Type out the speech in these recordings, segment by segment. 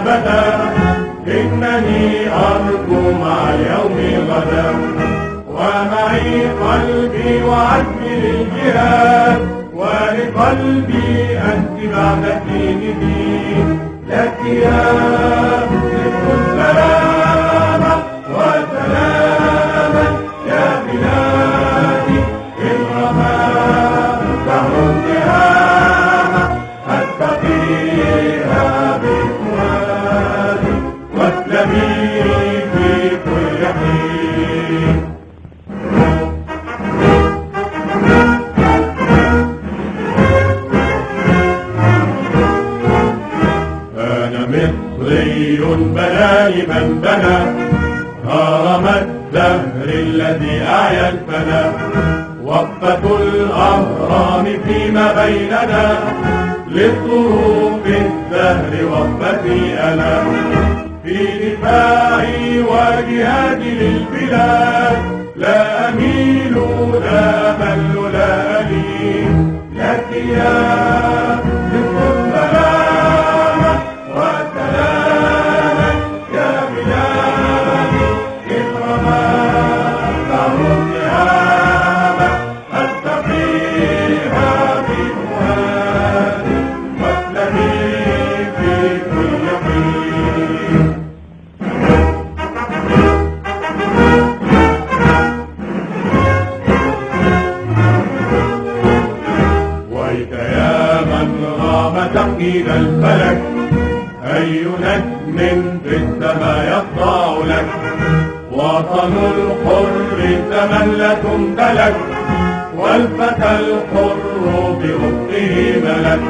أبدا، إنني أرجو مع اليوم غدا، ومعي قلبي وعزمي للجهاد، ولقلبي أنت بعد دينه، لك يا ذكر السلامة وسلاما يا بلادي، الرماء دهر التهامة أتقيها بفؤادي، واسلمي في كل حين. أنا مصري بناني من بنى هرم الدهر الذي أعيا الفنا، وقفة الأهرام فيما بيننا لصروف الدهر وقفتي أنا، في دفاعي وجهادي للبلاد، لا أميل لا أمل لا ألين، لك يا ذكر السلامة وسلاما يا بلادي، الرماء دهر التهامة أتقيها بفؤادي، واسلمي في كل حين. ويك يا من رام تقييد الفلك، أي نجم في السماء يخضع لك، وطن الحر تملك امتلك، والفتى الحر بأفقه ملك،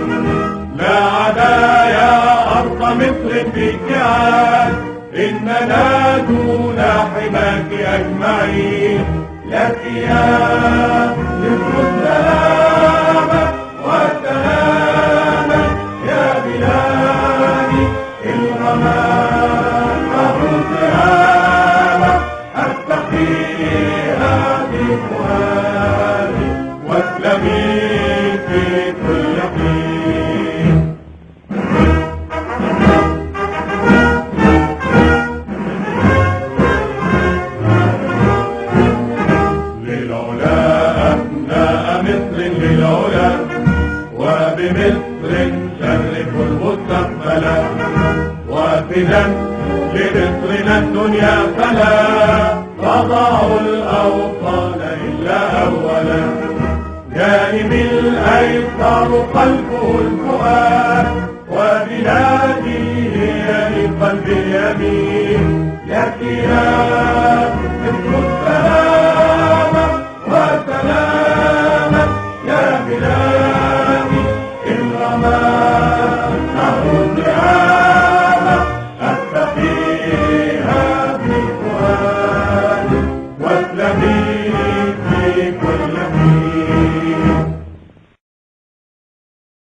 لا عدا يا أرض مصر في ابتعاد، إننا دون حماك أجمعين، لك يا ذكر السلامة وسلاما يا بلادي، الرماء دهر التهامة أتقيها بفؤادي، واسلمي في كل حين. للعلا أبناء مصر للعلا، وبمصر شرف المستقبل، وفدا لمصرنا الدنيا فلا تضع الأوطان إلا أولا، جانب الأيسر قلبه الفؤاد،